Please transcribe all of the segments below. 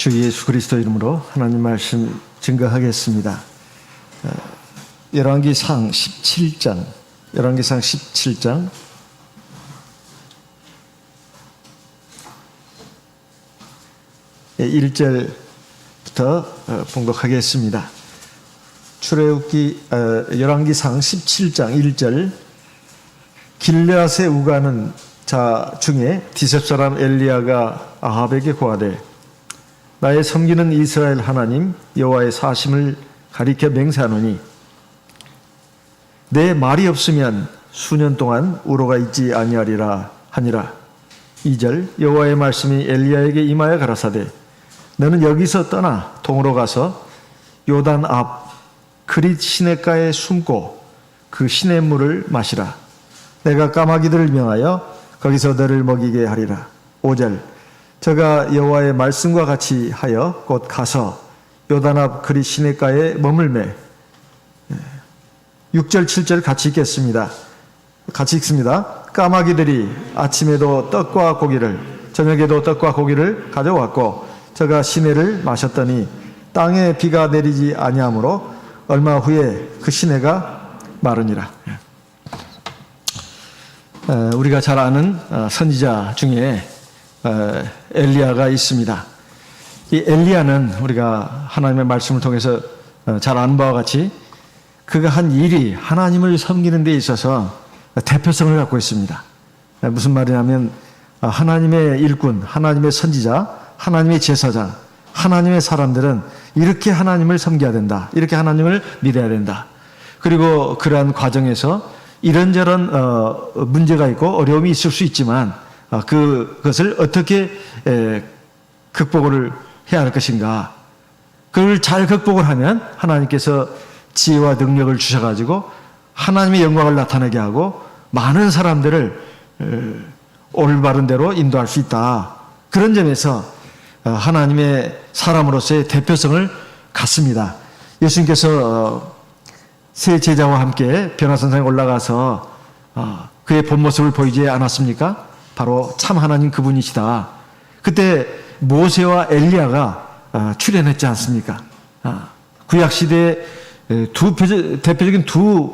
주 예수 그리스도 이름으로 하나님 말씀 증거하겠습니다. 열왕기상 17장, 열왕기상 17장 1절부터 봉독하겠습니다. 열왕기상 17장 1절. 길르앗에 우가는 자 중에 디셉 사람 엘리야가 아합에게 고하되 나의 섬기는 이스라엘 하나님 여호와의 사심을 가리켜 맹세하노니 내 말이 없으면 수년 동안 우로가 있지 아니하리라 하니라. 2절. 여호와의 말씀이 엘리야에게 임하여 가라사대 너는 여기서 떠나 동으로 가서 요단 앞 그릿 시냇가에 숨고 그 시냇물을 마시라. 내가 까마귀들을 명하여 거기서 너를 먹이게 하리라. 5절. 저가 여호와의 말씀과 같이 하여 곧 가서 요단 앞 그릿 시냇가에 머물매. 6절 7절 같이 읽겠습니다. 같이 읽습니다. 까마귀들이 아침에도 떡과 고기를 저녁에도 떡과 고기를 가져왔고 저가 시내를 마셨더니 땅에 비가 내리지 아니하므로 얼마 후에 그 시내가 마르니라. 우리가 잘 아는 선지자 중에 엘리야가 있습니다. 이 엘리야는 우리가 하나님의 말씀을 통해서 잘 아는 바와 같이 그가 한 일이 하나님을 섬기는 데 있어서 대표성을 갖고 있습니다. 무슨 말이냐면 하나님의 일꾼, 하나님의 선지자, 하나님의 제사장, 하나님의 사람들은 이렇게 하나님을 섬겨야 된다. 이렇게 하나님을 믿어야 된다. 그리고 그러한 과정에서 이런저런 문제가 있고 어려움이 있을 수 있지만 그것을 어떻게 극복을 해야 할 것인가. 그걸 잘 극복을 하면 하나님께서 지혜와 능력을 주셔가지고 하나님의 영광을 나타내게 하고 많은 사람들을 올바른 대로 인도할 수 있다. 그런 점에서 하나님의 사람으로서의 대표성을 갖습니다. 예수님께서 세 제자와 함께 변화산상에 올라가서 그의 본 모습을 보이지 않았습니까? 바로 참 하나님 그분이시다. 그때 모세와 엘리야가 출연했지 않습니까? 구약시대에 대표적인 두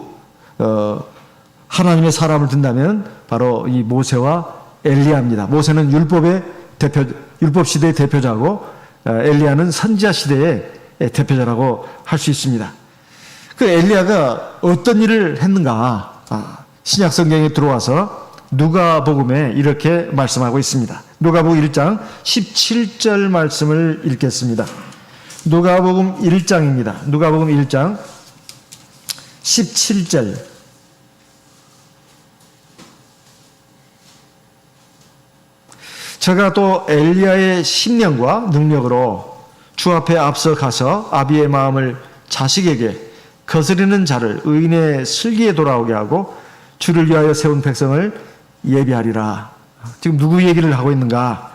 하나님의 사람을 든다면 바로 이 모세와 엘리야입니다. 모세는 율법 시대의 대표자고 엘리야는 선지자 시대의 대표자라고 할 수 있습니다. 그 엘리야가 어떤 일을 했는가? 신약 성경에 들어와서 누가복음에 이렇게 말씀하고 있습니다. 누가복음 1장 17절 말씀을 읽겠습니다. 누가복음 1장입니다. 누가복음 1장 17절. 저가 또 엘리야의 신령과 능력으로 주 앞에 앞서 가서 아비의 마음을 자식에게 거스르는 자를 의인의 슬기에 돌아오게 하고 주를 위하여 세운 백성을 예비하리라. 지금 누구 얘기를 하고 있는가?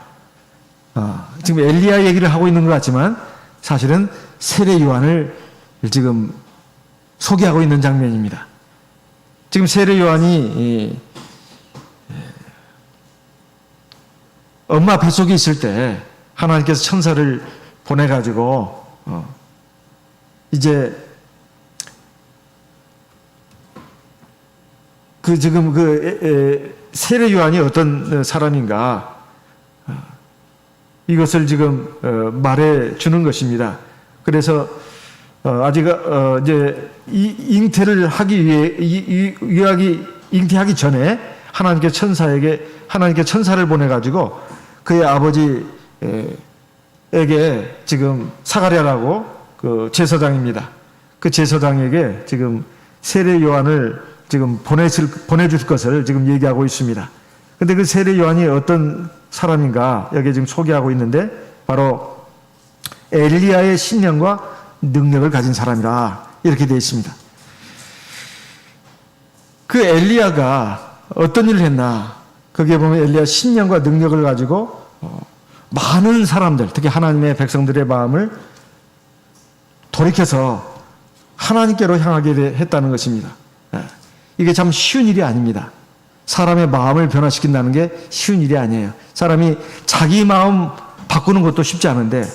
지금 엘리야 얘기를 하고 있는 것 같지만 사실은 세례 요한을 지금 소개하고 있는 장면입니다. 지금 세례 요한이 엄마 뱃속에 있을 때 하나님께서 천사를 보내가지고 이제 지금 세례 요한이 어떤 사람인가 이것을 지금 말해 주는 것입니다. 그래서 아직 이제 잉태를 하기 위해 잉태하기 전에 하나님께 천사를 보내가지고 그의 아버지에게 지금 사가랴라고 그 제사장입니다. 그 제사장에게 지금 세례 요한을 지금 보내줄 것을 지금 얘기하고 있습니다. 근데 그 세례 요한이 어떤 사람인가 여기 지금 소개하고 있는데 바로 엘리야의 신령과 능력을 가진 사람이라 이렇게 되어 있습니다. 그 엘리야가 어떤 일을 했나? 거기에 보면 엘리야 신령과 능력을 가지고 많은 사람들, 특히 하나님의 백성들의 마음을 돌이켜서 하나님께로 향하게 했다는 것입니다. 이게 참 쉬운 일이 아닙니다. 사람의 마음을 변화시킨다는 게 쉬운 일이 아니에요. 사람이 자기 마음 바꾸는 것도 쉽지 않은데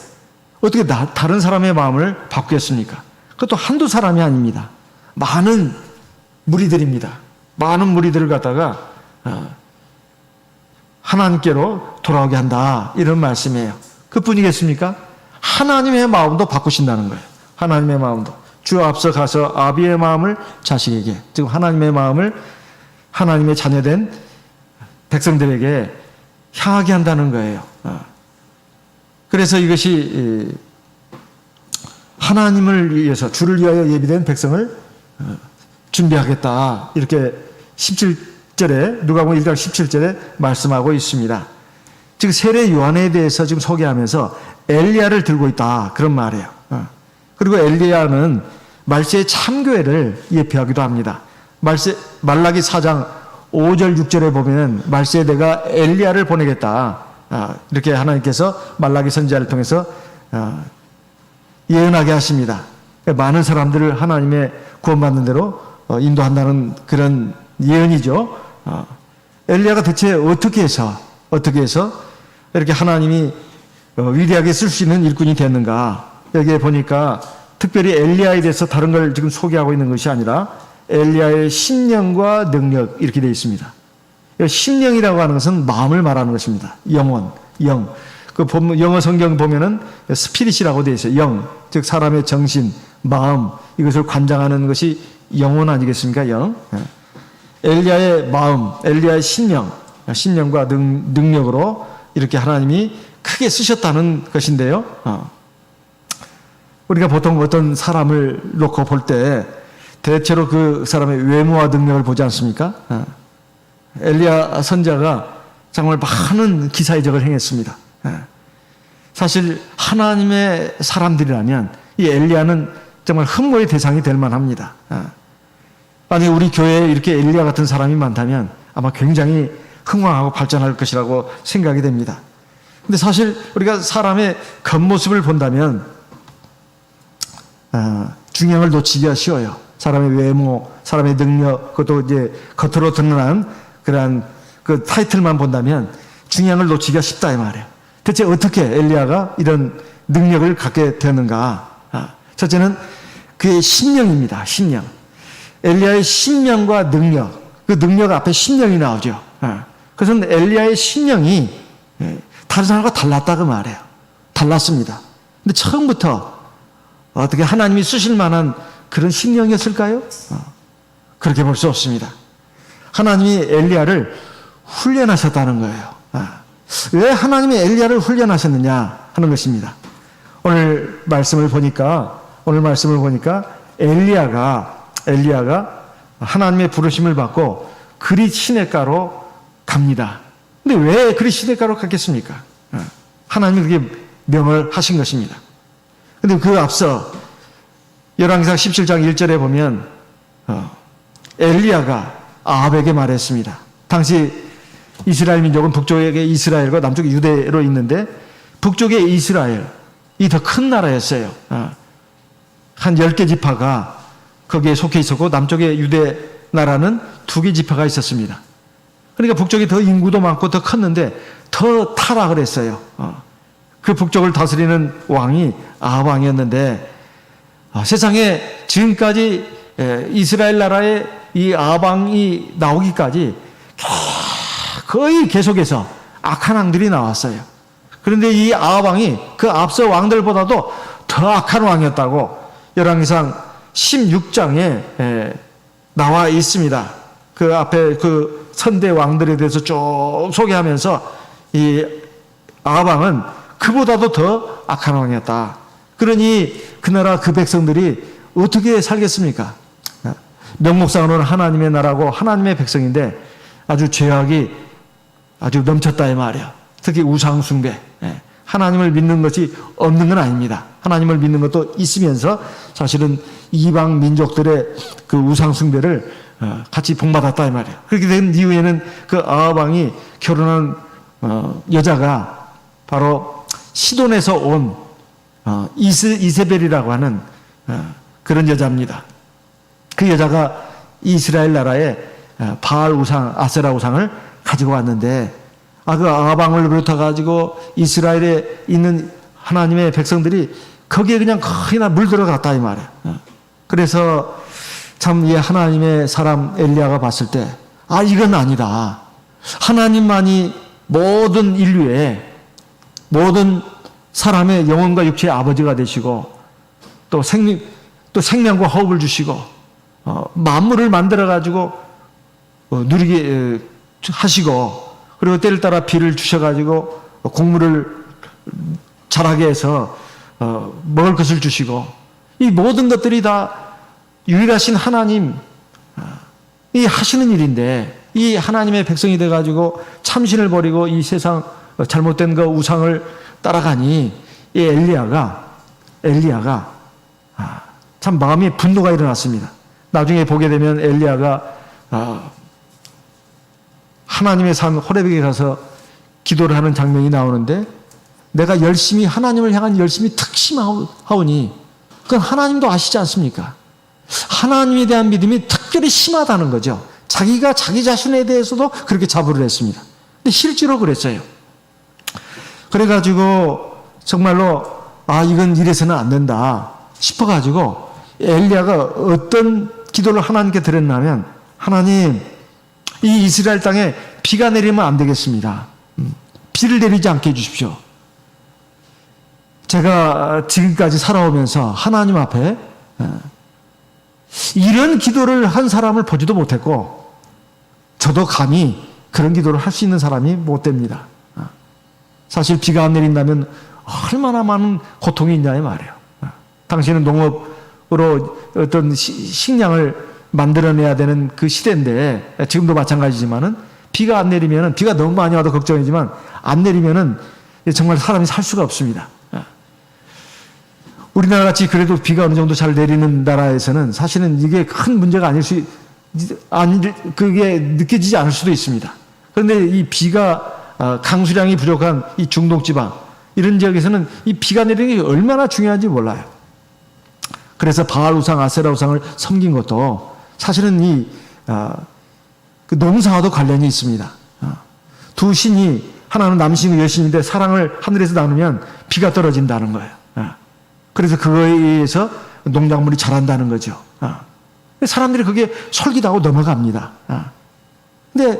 어떻게 다른 사람의 마음을 바꾸겠습니까? 그것도 한두 사람이 아닙니다. 많은 무리들입니다. 많은 무리들을 갖다가 하나님께로 돌아오게 한다, 이런 말씀이에요. 그뿐이겠습니까? 하나님의 마음도 바꾸신다는 거예요. 하나님의 마음도. 주 앞서 가서 아비의 마음을 자식에게, 즉 하나님의 마음을 하나님의 자녀된 백성들에게 향하게 한다는 거예요. 그래서 이것이 하나님을 위해서, 주를 위하여 예비된 백성을 준비하겠다, 이렇게 17절에, 누가복음 1장 17절에 말씀하고 있습니다. 즉 세례 요한에 대해서 지금 소개하면서 엘리야를 들고 있다, 그런 말이에요. 그리고 엘리야는 말세의 참교회를 예표하기도 합니다. 말라기 4장 5절 6절에 보면 말세에 내가 엘리야를 보내겠다, 이렇게 하나님께서 말라기 선지자를 통해서 예언하게 하십니다. 많은 사람들을 하나님의 구원받는 대로 인도한다는 그런 예언이죠. 엘리야가 대체 어떻게 해서 이렇게 하나님이 위대하게 쓸 수 있는 일꾼이 됐는가? 여기에 보니까 특별히 엘리야에 대해서 다른 걸 지금 소개하고 있는 것이 아니라 엘리야의 심령과 능력, 이렇게 되어 있습니다. 심령이라고 하는 것은 마음을 말하는 것입니다. 영혼, 영. 그 영어 성경 보면은 스피릿이라고 되어 있어요. 영, 즉 사람의 정신, 마음, 이것을 관장하는 것이 영혼 아니겠습니까? 영. 엘리야의 마음, 엘리야의 심령과 능력으로 이렇게 하나님이 크게 쓰셨다는 것인데요. 우리가 보통 어떤 사람을 놓고 볼 때 대체로 그 사람의 외모와 능력을 보지 않습니까? 엘리야 선지자가 정말 많은 기사이적을 행했습니다. 사실 하나님의 사람들이라면 이 엘리야는 정말 흠모의 대상이 될 만합니다. 만약에 우리 교회에 이렇게 엘리야 같은 사람이 많다면 아마 굉장히 흥왕하고 발전할 것이라고 생각이 됩니다. 근데 사실 우리가 사람의 겉모습을 본다면 중요한 걸 놓치기가 쉬워요. 사람의 외모, 사람의 능력, 그것도 이제 겉으로 드러난 그러한 그 타이틀만 본다면 중요한 걸 놓치기가 쉽다, 이 말이에요. 대체 어떻게 엘리야가 이런 능력을 갖게 되는가? 첫째는 그의 심령입니다. 심령. 엘리야의 심령과 능력, 그 능력 앞에 심령이 나오죠. 그것은 엘리야의 심령이 다른 사람과 달랐다, 그 말이에요. 달랐습니다. 근데 처음부터 어떻게 하나님이 쓰실 만한 그런 심령이었을까요? 그렇게 볼 수 없습니다. 하나님이 엘리야를 훈련하셨다는 거예요. 왜 하나님이 엘리야를 훈련하셨느냐 하는 것입니다. 오늘 말씀을 보니까 엘리야가 하나님의 부르심을 받고 그리 시냇가로 갑니다. 근데 왜 그리 시냇가로 갔겠습니까? 하나님이 그렇게 명을 하신 것입니다. 근데 그 앞서 열왕기상 17장 1절에 보면 엘리야가 아합에게 말했습니다. 당시 이스라엘 민족은 북쪽에 이스라엘과 남쪽에 유대로 있는데 북쪽의 이스라엘이 더 큰 나라였어요. 한 10개 지파가 거기에 속해 있었고 남쪽의 유대 나라는 2개 지파가 있었습니다. 그러니까 북쪽이 더 인구도 많고 더 컸는데 더 타락을 했어요. 그 북쪽을 다스리는 왕이 아합 왕이었는데 세상에 지금까지 이스라엘 나라의 이 아합 왕이 나오기까지 거의 계속해서 악한 왕들이 나왔어요. 그런데 이 아합 왕이 그 앞서 왕들보다도 더 악한 왕이었다고 열왕기상 16장에 나와 있습니다. 그 앞에 그 선대 왕들에 대해서 쭉 소개하면서 이 아합 왕은 그보다도 더 악한 왕이었다. 그러니 그 나라 그 백성들이 어떻게 살겠습니까? 명목상으로는 하나님의 나라고 하나님의 백성인데 아주 죄악이 아주 넘쳤다, 이 말이야. 특히 우상숭배. 하나님을 믿는 것이 없는 건 아닙니다. 하나님을 믿는 것도 있으면서 사실은 이방 민족들의 그 우상숭배를 같이 본받았다, 이 말이야. 그렇게 된 이후에는 그 아합 왕이 결혼한 여자가 바로 시돈에서 온 이세벨이라고 하는 그런 여자입니다. 그 여자가 이스라엘 나라에 바알 우상, 아세라 우상을 가지고 왔는데 그 아합 왕을 비롯해 가지고 이스라엘에 있는 하나님의 백성들이 거기에 그냥 거의 다 물들어갔다 이 말이에요. 그래서 참 이 하나님의 사람 엘리야가 봤을 때 이건 아니다. 하나님만이 모든 인류의 모든 사람의 영혼과 육체의 아버지가 되시고 또 생명과 호흡을 주시고 만물을 만들어 가지고 누리게 하시고 그리고 때를 따라 비를 주셔 가지고 곡물을 자라게 해서 먹을 것을 주시고 이 모든 것들이 다 유일하신 하나님 이 하시는 일인데 이 하나님의 백성이 돼 가지고 참신을 버리고 이 세상 잘못된 그 우상을 따라가니 이 엘리야가 참 마음에 분노가 일어났습니다. 나중에 보게 되면 엘리야가 하나님의 산 호렙에 가서 기도를 하는 장면이 나오는데 내가 열심히 하나님을 향한 열심히 특심하오니 그건 하나님도 아시지 않습니까? 하나님에 대한 믿음이 특별히 심하다는 거죠. 자기가 자기 자신에 대해서도 그렇게 자부를 했습니다. 근데 실제로 그랬어요. 그래가지고 정말로 이건 이래서는 안 된다 싶어가지고 엘리야가 어떤 기도를 하나님께 드렸냐면 하나님 이 이스라엘 땅에 비가 내리면 안 되겠습니다. 비를 내리지 않게 해주십시오. 제가 지금까지 살아오면서 하나님 앞에 이런 기도를 한 사람을 보지도 못했고 저도 감히 그런 기도를 할 수 있는 사람이 못 됩니다. 사실 비가 안 내린다면 얼마나 많은 고통이 있냐 이 말이에요. 당신은 농업으로 어떤 식량을 만들어내야 되는 그 시대인데 지금도 마찬가지지만은 비가 안 내리면은 비가 너무 많이 와도 걱정이지만 안 내리면은 정말 사람이 살 수가 없습니다. 우리나라 같이 그래도 비가 어느 정도 잘 내리는 나라에서는 사실은 이게 큰 문제가 그게 느껴지지 않을 수도 있습니다. 그런데 이 비가 강수량이 부족한 이 중동지방 이런 지역에서는 이 비가 내리는 게 얼마나 중요한지 몰라요. 그래서 바알 우상, 아세라 우상을 섬긴 것도 사실은 그 농사와도 관련이 있습니다. 두 신이 하나는 남신이고 여신인데 사랑을 하늘에서 나누면 비가 떨어진다는 거예요. 그래서 그거에 의해서 농작물이 자란다는 거죠. 사람들이 그게 솔깃하고 넘어갑니다. 근데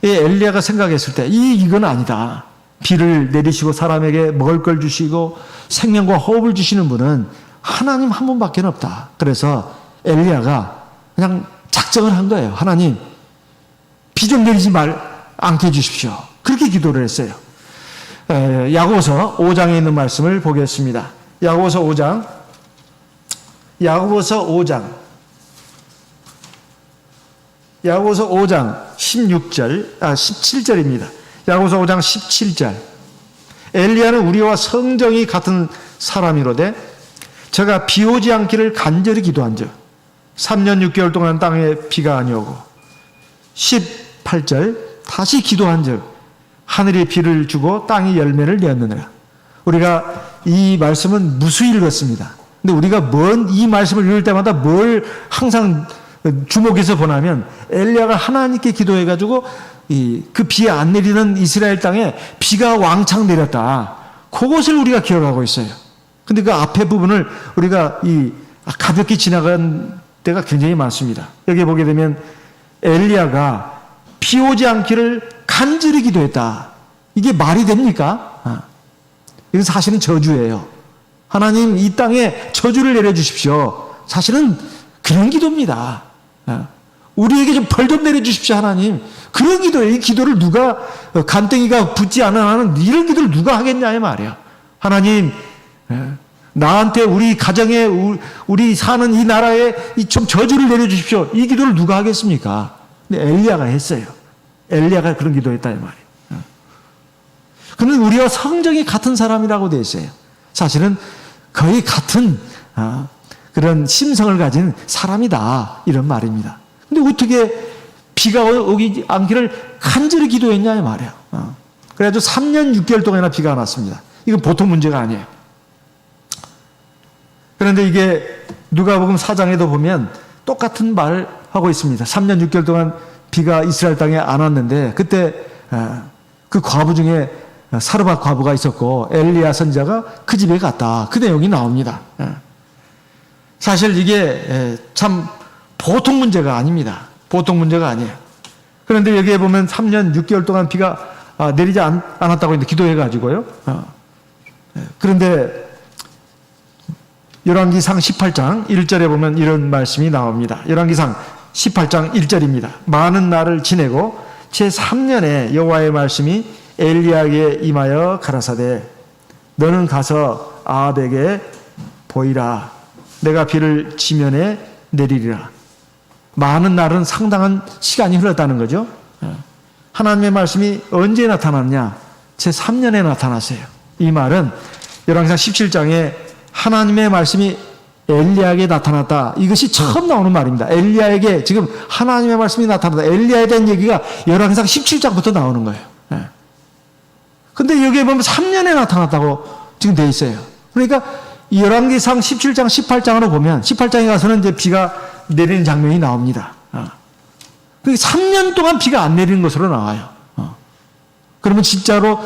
엘리야가 생각했을 때 이건 아니다. 비를 내리시고 사람에게 먹을 걸 주시고 생명과 호흡을 주시는 분은 하나님 한 분밖에 없다. 그래서 엘리야가 그냥 작정을 한 거예요. 하나님 비 좀 내리지 않게 해주십시오. 그렇게 기도를 했어요. 야고보서 5장에 있는 말씀을 보겠습니다. 야고보서 5장 17절입니다. 야고보서 5장 17절. 엘리야는 우리와 성정이 같은 사람이로되 저가 비 오지 않기를 간절히 기도한즉 3년 6개월 동안 땅에 비가 아니오고 18절 다시 기도한즉 하늘이 비를 주고 땅이 열매를 내었느니라. 우리가 이 말씀은 무수히 읽었습니다. 근데 우리가 이 말씀을 읽을 때마다 뭘 항상 주목해서 보냐면 엘리야가 하나님께 기도해가지고 그 비 안 내리는 이스라엘 땅에 비가 왕창 내렸다. 그것을 우리가 기억하고 있어요. 근데 그 앞에 부분을 우리가 가볍게 지나간 때가 굉장히 많습니다. 여기 보게 되면 엘리야가 비 오지 않기를 간절히 기도했다. 이게 말이 됩니까? 이건 사실은 저주예요. 하나님 이 땅에 저주를 내려주십시오. 사실은 그런 기도입니다. 우리에게 좀 벌 좀 내려주십시오 하나님. 그런 기도예요. 이 기도를 누가 간땡이가 붙지 않은 한은 이런 기도를 누가 하겠냐 이 말이에요. 하나님 나한테 우리 가정에 우리 사는 이 나라에 좀 저주를 내려주십시오. 이 기도를 누가 하겠습니까? 근데 엘리야가 했어요. 엘리야가 그런 기도했다 이 말이에요. 그는 우리와 성정이 같은 사람이라고 되어 있어요. 사실은 거의 같은 그런 심성을 가진 사람이다 이런 말입니다. 근데 어떻게 비가 오지 않기를 간절히 기도했냐 이 말이에요. 그래가지고 3년 6개월 동안이나 비가 안 왔습니다. 이건 보통 문제가 아니에요. 그런데 이게 누가복음 4장에도 보면 똑같은 말을 하고 있습니다. 3년 6개월 동안 비가 이스라엘 땅에 안 왔는데 그때 그 과부 중에 사르밧 과부가 있었고 엘리야 선지자가 그 집에 갔다. 그 내용이 나옵니다. 사실 이게 참 보통 문제가 아닙니다. 보통 문제가 아니에요. 그런데 여기에 보면 3년 6개월 동안 비가 내리지 않았다고 했는데 기도해가지고요. 그런데 열왕기상 18장 1절에 보면 이런 말씀이 나옵니다. 열왕기상 18장 1절입니다. 많은 날을 지내고 제3년에 여호와의 말씀이 엘리야에게 임하여 가라사대 너는 가서 아합에게 보이라. 내가 비를 지면에 내리리라. 많은 날은 상당한 시간이 흘렀다는 거죠. 하나님의 말씀이 언제 나타났냐? 제3년에 나타났어요. 이 말은 열왕기상 17장에 하나님의 말씀이 엘리야에게 나타났다. 이것이 처음 나오는 말입니다. 엘리야에게 지금 하나님의 말씀이 나타났다. 엘리야에 대한 얘기가 열왕기상 17장부터 나오는 거예요. 근데 여기에 보면 3년에 나타났다고 지금 돼 있어요. 그러니까 열왕기상 17장, 18장으로 보면 18장에 가서는 이제 비가 내리는 장면이 나옵니다. 그게 3년 동안 비가 안 내리는 것으로 나와요. 그러면 진짜로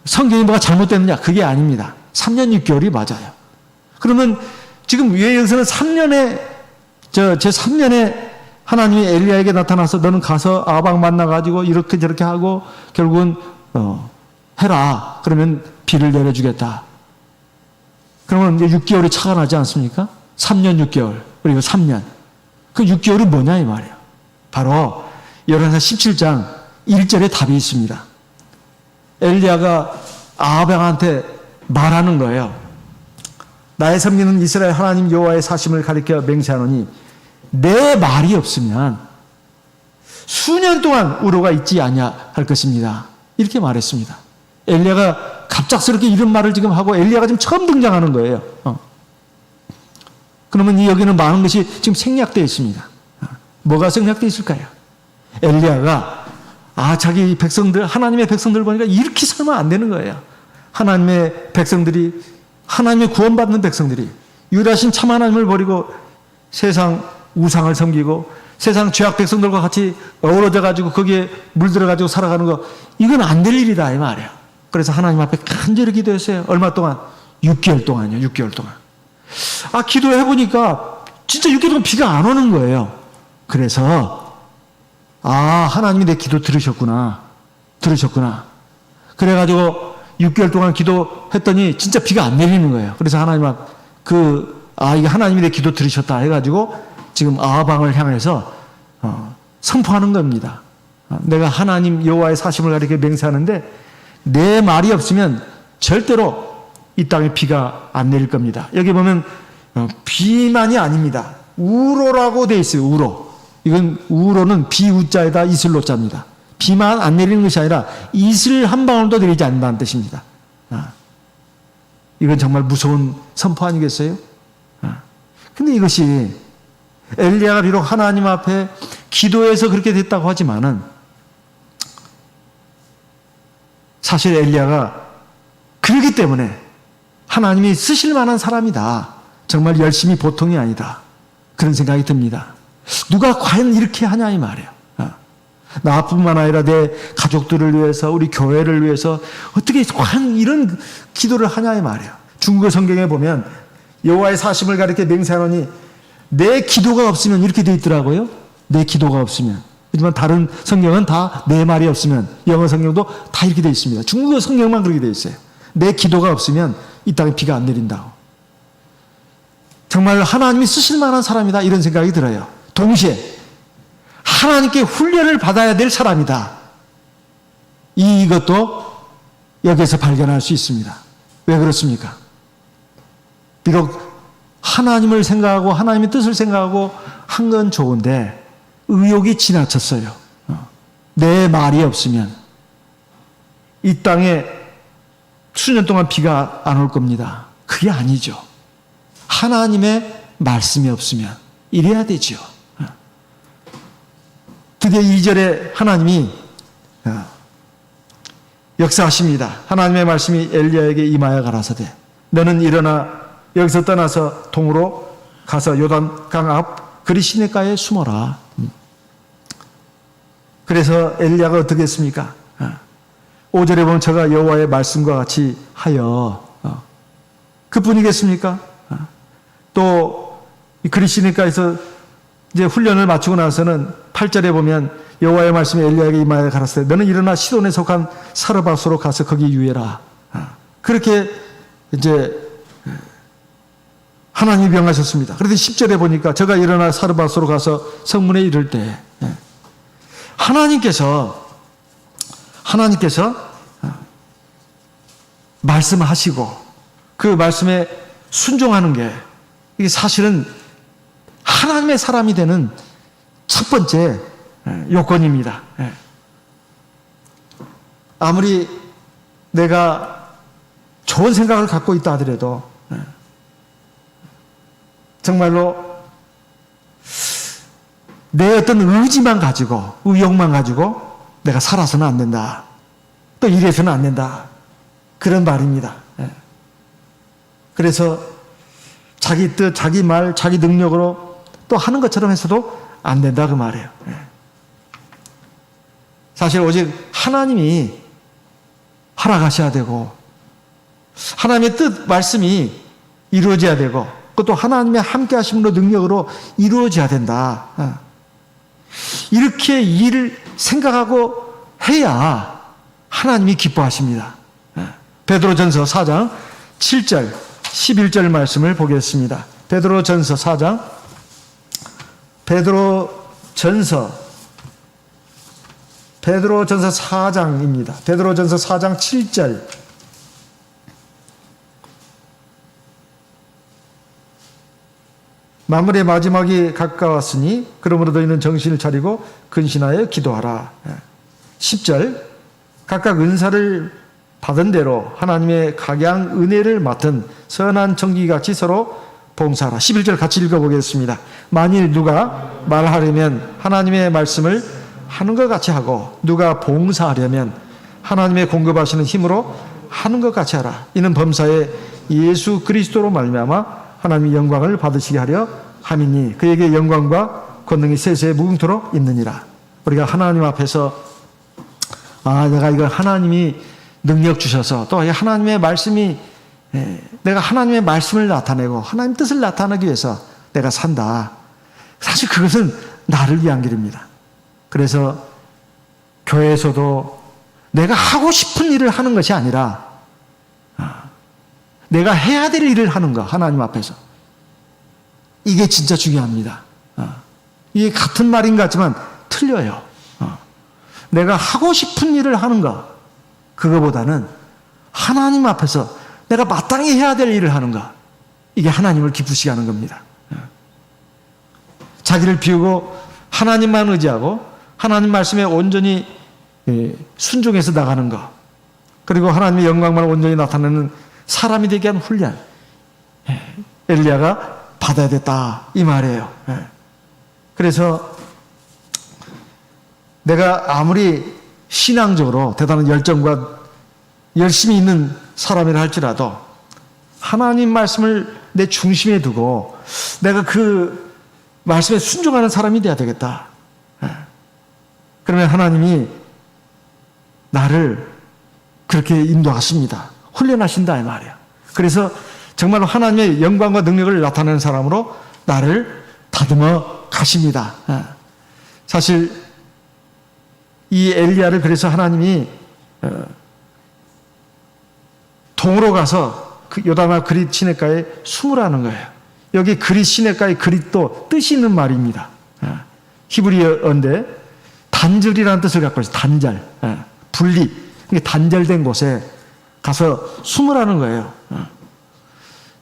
성경이 뭐가 잘못됐느냐? 그게 아닙니다. 3년 6개월이 맞아요. 그러면 지금 왜 여기서는 3년에 제3년에 하나님이 엘리야에게 나타나서 너는 가서 아합 만나가지고 이렇게 저렇게 하고 결국은 해라. 그러면 비를 내려주겠다. 그러면 이제 6개월이 차가 나지 않습니까? 3년 6개월 그리고 3년. 그 6개월이 뭐냐 이 말이에요. 바로 열왕기상 17장 1절에 답이 있습니다. 엘리야가 아합 왕한테 말하는 거예요. 나의 섬기는 이스라엘 하나님 여호와의 사심을 가리켜 맹세하노니 내 말이 없으면 수년 동안 우로가 있지 아니할 것입니다. 이렇게 말했습니다. 엘리야가 갑작스럽게 이런 말을 지금 하고 엘리야가 지금 처음 등장하는 거예요. 그러면 여기는 많은 것이 지금 생략되어 있습니다. 뭐가 생략되어 있을까요? 엘리야가 자기 백성들 하나님의 백성들 보니까 이렇게 살면 안 되는 거예요. 하나님의 백성들이 하나님의 구원받는 백성들이 유일하신 참 하나님을 버리고 세상 우상을 섬기고 세상 죄악 백성들과 같이 어우러져 가지고 거기에 물들어 가지고 살아가는 거 이건 안 될 일이다 이 말이에요. 그래서 하나님 앞에 간절히 기도했어요. 얼마 동안? 6개월 동안요. 6개월 동안. 기도해 보니까 진짜 6개월 동안 비가 안 오는 거예요. 그래서 하나님이 내 기도 들으셨구나. 그래가지고 6개월 동안 기도했더니 진짜 비가 안 내리는 거예요. 그래서 하나님 이게 하나님이 내 기도 들으셨다 해가지고 지금 아합 왕을 향해서 선포하는 겁니다. 내가 하나님 여호와의 사심을 가리켜 맹세하는데 내 말이 없으면 절대로 이 땅에 비가 안 내릴 겁니다. 여기 보면 비만이 아닙니다. 우로라고 돼 있어요. 우로. 이건 우로는 비우자에다 이슬로자입니다. 비만 안 내리는 것이 아니라 이슬 한 방울도 내리지 않는다는 뜻입니다. 이건 정말 무서운 선포 아니겠어요? 근데 이것이 엘리야가 비록 하나님 앞에 기도해서 그렇게 됐다고 하지만은 사실 엘리야가 그러기 때문에 하나님이 쓰실 만한 사람이다. 정말 열심히 보통이 아니다. 그런 생각이 듭니다. 누가 과연 이렇게 하냐 이 말이에요. 나뿐만 아니라 내 가족들을 위해서 우리 교회를 위해서 어떻게 과연 이런 기도를 하냐 이 말이에요. 중국어 성경에 보면 여호와의 사심을 가리켜 맹세하노니 내 기도가 없으면 이렇게 돼 있더라고요. 내 기도가 없으면. 하지만 다른 성경은 다 내 말이 없으면 영어 성경도 다 이렇게 돼 있습니다. 중국어 성경만 그렇게 돼 있어요. 내 기도가 없으면 이 땅에 비가 안 내린다고. 정말 하나님이 쓰실 만한 사람이다 이런 생각이 들어요. 동시에 하나님께 훈련을 받아야 될 사람이다. 이것도 여기에서 발견할 수 있습니다. 왜 그렇습니까? 비록 하나님을 생각하고 하나님의 뜻을 생각하고 한 건 좋은데 의욕이 지나쳤어요. 내 말이 없으면 이 땅에 수년 동안 비가 안 올 겁니다. 그게 아니죠. 하나님의 말씀이 없으면 이래야 되죠. 드디어 2절에 하나님이 역사하십니다. 하나님의 말씀이 엘리야에게 임하여 가라사대 너는 일어나 여기서 떠나서 동으로 가서 요단강 앞 그리 시냇가에 숨어라. 그래서 엘리야가 어떻게 했습니까? 5절에 보면 저가 여호와의 말씀과 같이 하여 그뿐이겠습니까? 또 그리 시내가에서 이제 훈련을 마치고 나서는 8절에 보면 여호와의 말씀이 엘리야에게 임하여 가라사대 너는 일어나 시돈에 속한 사르밧으로 가서 거기 유해라. 그렇게 이제 하나님이 명하셨습니다. 그런데 10절에 보니까 저가 일어나 사르밧으로 가서 성문에 이를 때 하나님께서 말씀하시고 그 말씀에 순종하는 게 이게 사실은 하나님의 사람이 되는 첫 번째 요건입니다. 아무리 내가 좋은 생각을 갖고 있다 하더라도 정말로 내 어떤 의지만 가지고 의욕만 가지고 내가 살아서는 안 된다. 또 이래서는 안 된다. 그런 말입니다. 그래서 자기 뜻, 자기 말, 자기 능력으로 또 하는 것처럼 해서도 안 된다 그 말이에요. 사실 오직 하나님이 허락하셔야 되고 하나님의 뜻, 말씀이 이루어져야 되고 그것도 하나님의 함께 하심으로 능력으로 이루어져야 된다. 이렇게 일을 생각하고 해야 하나님이 기뻐하십니다. 베드로전서 4장 7절 11절 말씀을 보겠습니다. 베드로전서 4장 베드로전서 4장입니다. 베드로전서 4장 7절 만물의 마지막이 가까웠으니 그러므로 너희는 정신을 차리고 근신하여 기도하라. 10절 각각 은사를 받은 대로 하나님의 각양 은혜를 맡은 선한 청지기같이 서로 봉사하라. 11절 같이 읽어보겠습니다. 만일 누가 말하려면 하나님의 말씀을 하는 것 같이 하고 누가 봉사하려면 하나님의 공급하시는 힘으로 하는 것 같이 하라. 이는 범사에 예수 그리스도로 말미암아 하나님의 영광을 받으시게 하려 함이니 그에게 영광과 권능이 세세에 무궁토록 있느니라. 우리가 하나님 앞에서 내가 이거 하나님이 능력 주셔서 또 하나님의 말씀이 내가 하나님의 말씀을 나타내고 하나님 뜻을 나타내기 위해서 내가 산다. 사실 그것은 나를 위한 길입니다. 그래서 교회에서도 내가 하고 싶은 일을 하는 것이 아니라 내가 해야 될 일을 하는 거 하나님 앞에서 이게 진짜 중요합니다. 이게 같은 말인 것 같지만 틀려요. 내가 하고 싶은 일을 하는 거 그거보다는 하나님 앞에서 내가 마땅히 해야 될 일을 하는 거 이게 하나님을 기쁘시게 하는 겁니다. 자기를 비우고 하나님만 의지하고 하나님 말씀에 온전히 순종해서 나가는 것 그리고 하나님의 영광만 온전히 나타내는 사람이 되게 하는 훈련 엘리야가 받아야 됐다 이 말이에요. 그래서 내가 아무리 신앙적으로 대단한 열정과 열심히 있는 사람이라 할지라도 하나님 말씀을 내 중심에 두고 내가 그 말씀에 순종하는 사람이 돼야 되겠다. 그러면 하나님이 나를 그렇게 인도하십니다. 훈련하신다 이 말이에요. 그래서 정말로 하나님의 영광과 능력을 나타내는 사람으로 나를 다듬어 가십니다. 사실 이 엘리야를 그래서 하나님이 동으로 가서 그 요단강 그릿 시냇가에 숨으라는 거예요. 여기 그릿 시냇가의 그릿도 뜻이 있는 말입니다. 히브리어인데 단절이라는 뜻을 갖고 있어요. 단절, 분리, 단절된 곳에 가서 숨으라는 거예요.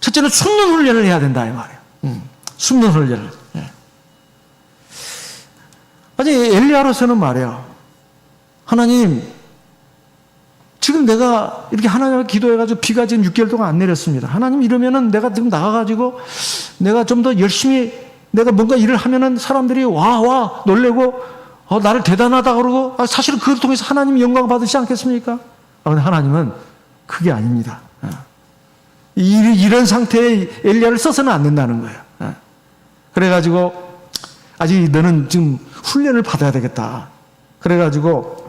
첫째는 숨는 훈련을 해야 된다 이 말이에요. 숨는 훈련을. 아니 엘리야로서는 말이에요. 하나님, 지금 내가 이렇게 하나님을 기도해가지고 비가 지금 6개월 동안 안 내렸습니다. 하나님 이러면은 내가 지금 나가가지고 내가 좀 더 열심히 내가 뭔가 일을 하면은 사람들이 와 놀래고 나를 대단하다 그러고 사실은 그걸 통해서 하나님 영광 받으시지 않겠습니까? 그런데 하나님은 그게 아닙니다. 이런 상태에 엘리야를 써서는 안 된다는 거예요. 그래가지고 아직 너는 지금 훈련을 받아야 되겠다. 그래가지고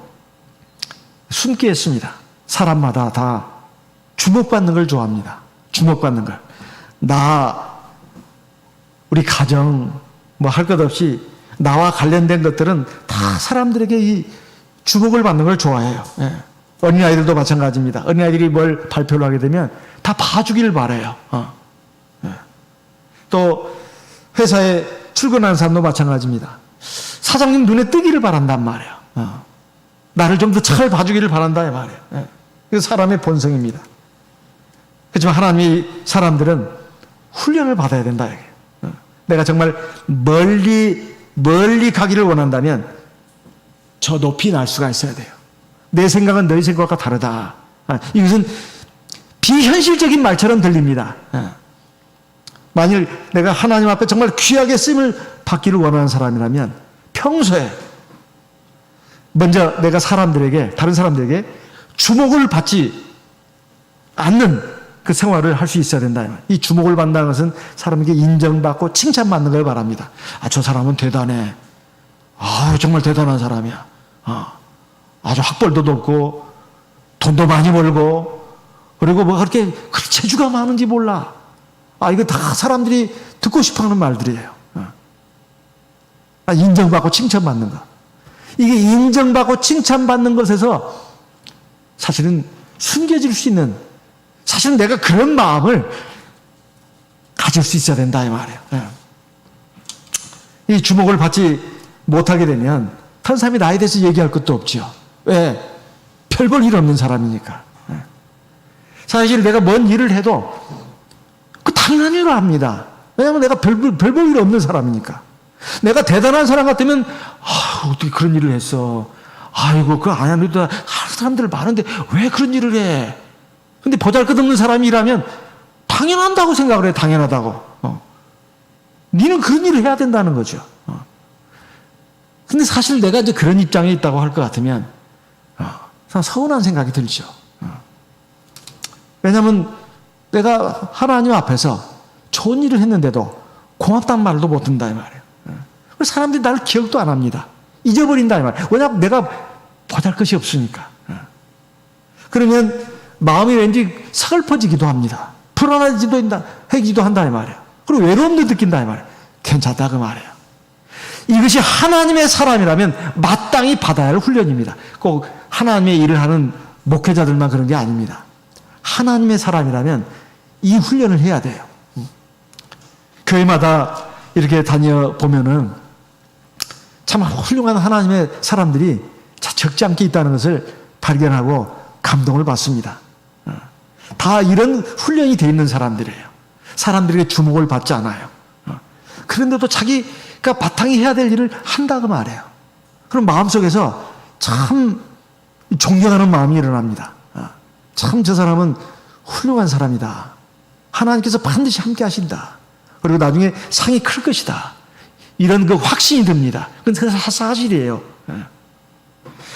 숨게 했습니다. 사람마다 다 주목받는 걸 좋아합니다. 주목받는 걸. 우리 가정, 뭐 할 것 없이 나와 관련된 것들은 다 사람들에게 이 주목을 받는 걸 좋아해요. 예. 어린아이들도 마찬가지입니다. 어린아이들이 뭘 발표를 하게 되면 다 봐주기를 바라요. 예. 또 회사에 출근하는 사람도 마찬가지입니다. 사장님 눈에 뜨기를 바란단 말이에요. 나를 좀 더 잘 봐주기를 바란다 이 말이에요. 예. 그 사람의 본성입니다. 그렇지만 하나님의 사람들은 훈련을 받아야 된다. 내가 정말 멀리 가기를 원한다면 저 높이 날 수가 있어야 돼요. 내 생각은 너희 생각과 다르다. 이것은 비현실적인 말처럼 들립니다. 만일 내가 하나님 앞에 정말 귀하게 쓰임을 받기를 원하는 사람이라면 평소에 먼저 내가 다른 사람들에게 주목을 받지 않는 그 생활을 할 수 있어야 된다. 이 주목을 받는다는 것은 사람에게 인정받고 칭찬받는 걸 바랍니다. 저 사람은 대단해. 정말 대단한 사람이야. 아주 학벌도 높고 돈도 많이 벌고 그리고 뭐 그렇게 재주가 많은지 몰라. 이거 다 사람들이 듣고 싶어하는 말들이에요. 인정받고 칭찬받는 거. 이게 인정받고 칭찬받는 것에서 사실은 숨겨질 수 있는, 사실은 내가 그런 마음을 가질 수 있어야 된다 이 말이에요. 이 주목을 받지 못하게 되면 다른 사람이 나에 대해서 얘기할 것도 없죠. 왜? 별 볼 일 없는 사람이니까. 사실 내가 뭔 일을 해도 그 당연한 일로 합니다. 왜냐하면 내가 별 볼 일 없는 사람이니까. 내가 대단한 사람 같으면 어떻게 그런 일을 했어. 아이고 그거 안 해도 할 사람들 많은데 왜 그런 일을 해. 근데 보잘것없는 사람이라면 당연하다고 생각을 해. 당연하다고. 니는 그런 일을 해야 된다는 거죠. 근데 사실 내가 이제 그런 입장에 있다고 할 것 같으면 서운한 생각이 들죠. 왜냐하면 내가 하나님 앞에서 좋은 일을 했는데도 고맙다는 말도 못 듣는다 이 말이에요. 사람들이 나를 기억도 안 합니다. 잊어버린다 이 말이에요. 왜냐하면 내가 보잘 것이 없으니까. 그러면 마음이 왠지 서글퍼지기도 합니다. 불안해지기도 한다 이 말이에요. 그리고 외로움도 느낀다 이 말이에요. 괜찮다 그 말이에요. 이것이 하나님의 사람이라면 마땅히 받아야 할 훈련입니다. 꼭 하나님의 일을 하는 목회자들만 그런 게 아닙니다. 하나님의 사람이라면 이 훈련을 해야 돼요. 교회마다 이렇게 다녀보면은 참 훌륭한 하나님의 사람들이 적지 않게 있다는 것을 발견하고 감동을 받습니다. 다 이런 훈련이 되어 있는 사람들이에요. 사람들에게 주목을 받지 않아요. 그런데도 자기가 바탕이 해야 될 일을 한다고 말해요. 그럼 마음속에서 참 존경하는 마음이 일어납니다. 참 저 사람은 훌륭한 사람이다. 하나님께서 반드시 함께 하신다. 그리고 나중에 상이 클 것이다. 이런 그 확신이 듭니다. 그건 사실이에요.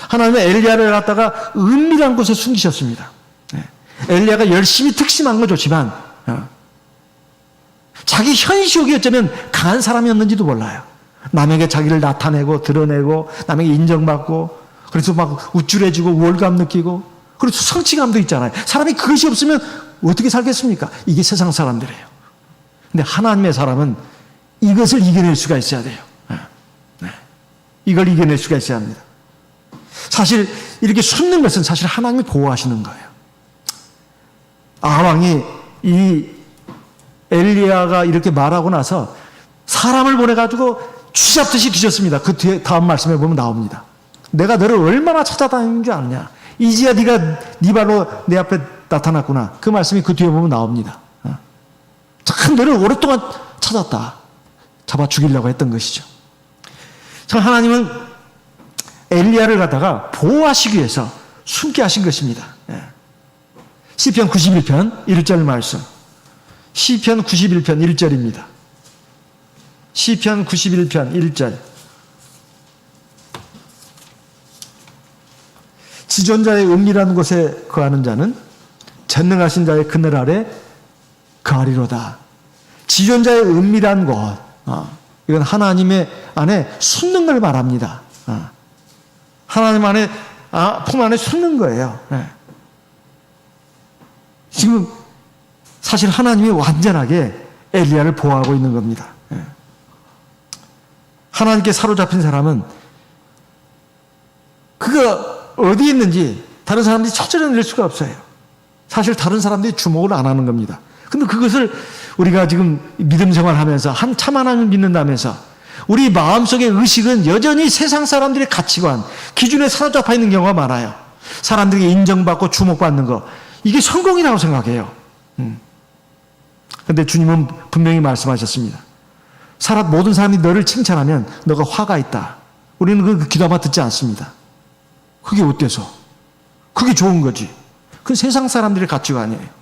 하나님은 엘리야를 갖다가 은밀한 곳에 숨기셨습니다. 엘리야가 열심히 특심한 건 좋지만 자기 현시욕이 어쩌면 강한 사람이었는지도 몰라요. 남에게 자기를 나타내고 드러내고 남에게 인정받고 그래서 막 우쭐해지고 우월감 느끼고 그리고 성취감도 있잖아요. 사람이 그것이 없으면 어떻게 살겠습니까? 이게 세상 사람들이에요. 근데 하나님의 사람은 이것을 이겨낼 수가 있어야 돼요. 이걸 이겨낼 수가 있어야 합니다. 사실 이렇게 숨는 것은 사실 하나님이 보호하시는 거예요. 아합왕이 이 엘리야가 이렇게 말하고 나서 사람을 보내가지고 쥐잡듯이 뒤졌습니다. 그 뒤에 다음 말씀에 보면 나옵니다. 내가 너를 얼마나 찾아다니는 줄 아느냐. 이제야 네가 네 발로 내 앞에 나타났구나. 그 말씀이 그 뒤에 보면 나옵니다. 참 너를 오랫동안 찾았다. 잡아 죽이려고 했던 것이죠. 참 하나님은 엘리야를 갖다가 보호하시기 위해서 숨게 하신 것입니다. 시편 91편 1절 말씀. 시편 91편 1절입니다. 시편 91편 1절. 지존자의 은밀한 곳에 거하는 자는 전능하신 자의 그늘 아래 거하리로다. 지존자의 은밀한 곳. 이건 하나님의 안에 숨는 걸 말합니다. 하나님 안에 품 안에 숨는 거예요. 예. 지금 사실 하나님이 완전하게 엘리야를 보호하고 있는 겁니다. 예. 하나님께 사로잡힌 사람은 그가 어디 있는지 다른 사람들이 찾아낼 수가 없어요. 사실 다른 사람들이 주목을 안 하는 겁니다. 근데 그것을 우리가 지금 믿음 생활하면서 참 하나님을 믿는다면서 우리 마음속의 의식은 여전히 세상 사람들의 가치관, 기준에 사로잡혀 있는 경우가 많아요. 사람들에게 인정받고 주목받는 거. 이게 성공이라고 생각해요. 근데 주님은 분명히 말씀하셨습니다. 모든 사람이 너를 칭찬하면 너가 화가 있다. 우리는 그 기도만 듣지 않습니다. 그게 어때서? 그게 좋은 거지. 그 세상 사람들의 가치관이에요.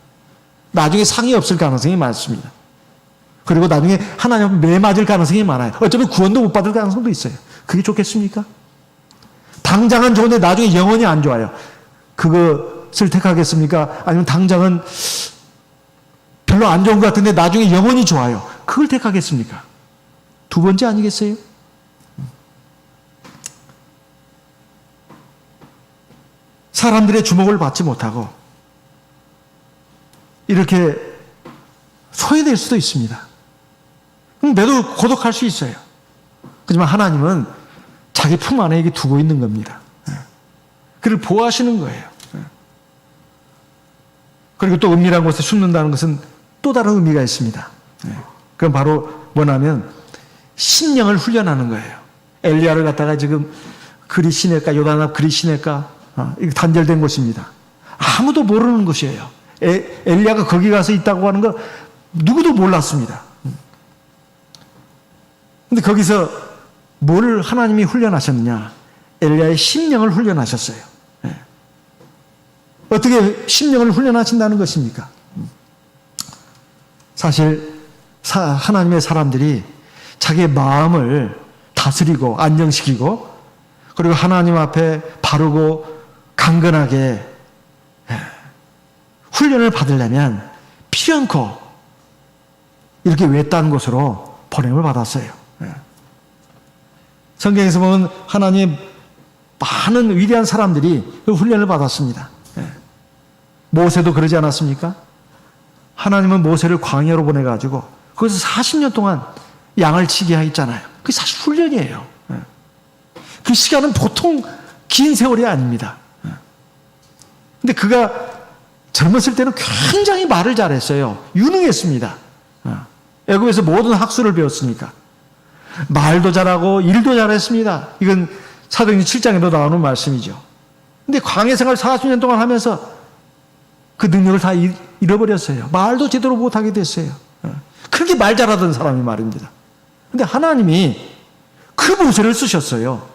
나중에 상이 없을 가능성이 많습니다. 그리고 나중에 하나님 매 맞을 가능성이 많아요. 어쩌면 구원도 못 받을 가능성도 있어요. 그게 좋겠습니까? 당장은 좋은데 나중에 영원히 안 좋아요. 그것을 택하겠습니까? 아니면 당장은 별로 안 좋은 것 같은데 나중에 영원히 좋아요. 그걸 택하겠습니까? 두 번째 아니겠어요? 사람들의 주목을 받지 못하고 이렇게 소외될 수도 있습니다. 매도 고독할 수 있어요. 하지만 하나님은 자기 품 안에 이게 두고 있는 겁니다. 그를 보호하시는 거예요. 그리고 또 은밀한 곳에 숨는다는 것은 또 다른 의미가 있습니다. 그건 바로 뭐냐면 심령을 훈련하는 거예요. 엘리야를 갖다가 지금 그리 시낼까 요단 앞 그리 시낼까 이거 단절된 곳입니다. 아무도 모르는 곳이에요. 엘리야가 거기 가서 있다고 하는 거 누구도 몰랐습니다. 근데 거기서 뭘 하나님이 훈련하셨느냐? 엘리야의 심령을 훈련하셨어요. 어떻게 심령을 훈련하신다는 것입니까? 사실 하나님의 사람들이 자기의 마음을 다스리고 안정시키고 그리고 하나님 앞에 바르고 강건하게 훈련을 받으려면 피않고 이렇게 외딴 곳으로 보냄을 받았어요. 성경에서 보면 하나님의 많은 위대한 사람들이 그 훈련을 받았습니다. 모세도 그러지 않았습니까? 하나님은 모세를 광야로 보내가지고 거기서 40년 동안 양을 치게 했잖아요. 그게 사실 훈련이에요. 그 시간은 보통 긴 세월이 아닙니다. 근데 그가 젊었을 때는 굉장히 말을 잘했어요. 유능했습니다. 애굽에서 모든 학술을 배웠으니까. 말도 잘하고 일도 잘했습니다. 이건 사도행전 7장에도 나오는 말씀이죠. 근데 광야 생활 40년 동안 하면서 그 능력을 다 잃어버렸어요. 말도 제대로 못하게 됐어요. 그렇게 말 잘하던 사람이 말입니다. 근데 하나님이 그 모세를 쓰셨어요.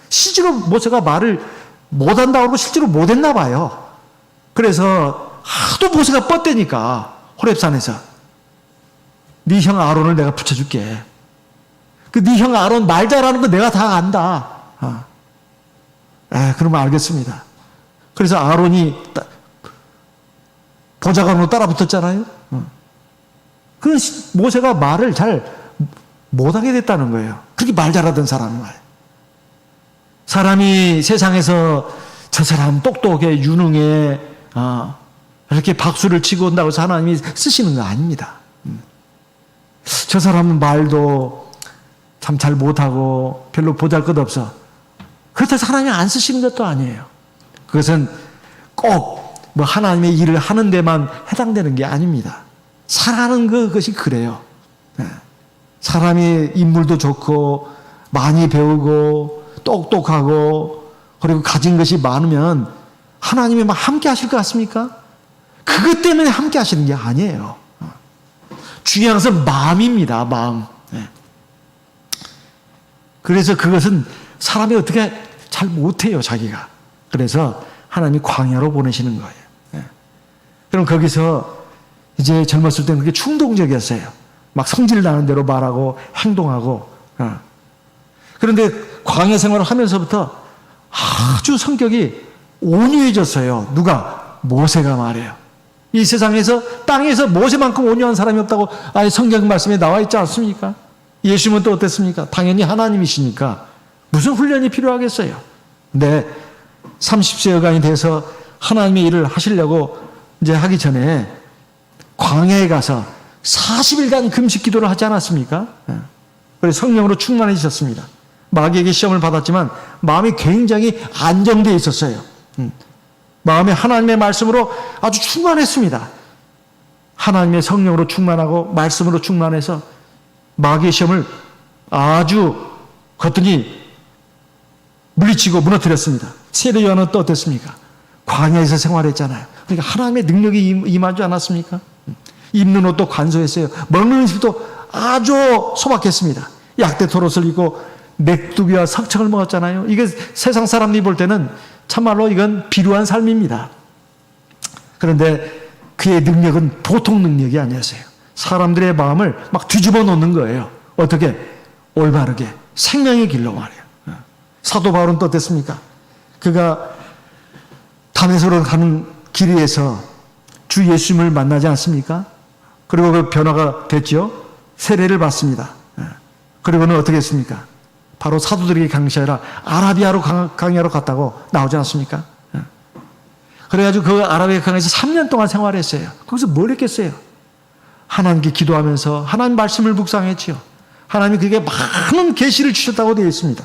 실제로 모세가 말을 못한다고 하고 실제로 못했나 봐요. 그래서 하도 모세가 뻗대니까 호렙산에서 네 형 아론을 내가 붙여줄게. 그 네 형 아론 말 잘하는 거 내가 다 안다. 그러면 알겠습니다. 그래서 아론이 보좌관으로 따라 붙었잖아요. 그 모세가 말을 잘 못하게 됐다는 거예요. 그렇게 말 잘하던 사람이 말이에요. 사람이 세상에서 저 사람 똑똑해 유능해 이렇게 박수를 치고 온다고 해서 하나님이 쓰시는 거 아닙니다. 저 사람은 말도 참 잘 못하고 별로 보잘것없어. 그렇다고 해서 하나님이 안 쓰시는 것도 아니에요. 그것은 꼭 뭐 하나님의 일을 하는 데만 해당되는 게 아닙니다. 살아가는 그것이 그래요. 사람이 인물도 좋고 많이 배우고 똑똑하고 그리고 가진 것이 많으면 하나님이 막 함께 하실 것 같습니까? 그것 때문에 함께 하시는 게 아니에요. 중요한 것은 마음입니다. 마음. 그래서 그것은 사람이 어떻게 잘 못해요. 자기가. 그래서 하나님이 광야로 보내시는 거예요. 그럼 거기서 이제 젊었을 때는 그게 충동적이었어요. 막 성질 나는 대로 말하고 행동하고. 그런데 광야 생활을 하면서부터 아주 성격이 온유해졌어요. 누가? 모세가 말해요. 이 세상에서 땅에서 모세만큼 온유한 사람이 없다고 성경 말씀에 나와 있지 않습니까? 예수님은 또 어땠습니까? 당연히 하나님이시니까 무슨 훈련이 필요하겠어요. 근데 30세 여간이 돼서 하나님의 일을 하시려고 이제 하기 전에 광야에 가서 40일간 금식 기도를 하지 않았습니까? 그래서 성령으로 충만해지셨습니다. 마귀에게 시험을 받았지만 마음이 굉장히 안정되어 있었어요. 마음에 하나님의 말씀으로 아주 충만했습니다. 하나님의 성령으로 충만하고 말씀으로 충만해서 마귀의 시험을 아주 거뜬히 물리치고 무너뜨렸습니다. 세례 요한은 또 어땠습니까? 광야에서 생활했잖아요. 그러니까 하나님의 능력이 임하지 않았습니까? 입는 옷도 간소했어요. 먹는 음식도 아주 소박했습니다. 약대 털옷을 입고 메뚜기와 석청을 먹었잖아요. 이게 세상 사람들이 볼 때는 참말로 이건 비루한 삶입니다. 그런데 그의 능력은 보통 능력이 아니었어요. 사람들의 마음을 막 뒤집어 놓는 거예요. 어떻게? 올바르게 생명의 길로 말이에요. 사도 바울은 또 어땠습니까? 그가 다메섹으로 가는 길에서 주 예수님을 만나지 않습니까? 그리고 그 변화가 됐죠. 세례를 받습니다. 그리고는 어떻게 했습니까? 바로 사도들에게 강시하라 아라비아로 강의하러 갔다고 나오지 않습니까? 그래가지고 그 아라비아 강에서 3년 동안 생활했어요. 거기서 뭘 했겠어요? 하나님께 기도하면서 하나님 말씀을 묵상했지요. 하나님이 그에게 많은 계시를 주셨다고 되어 있습니다.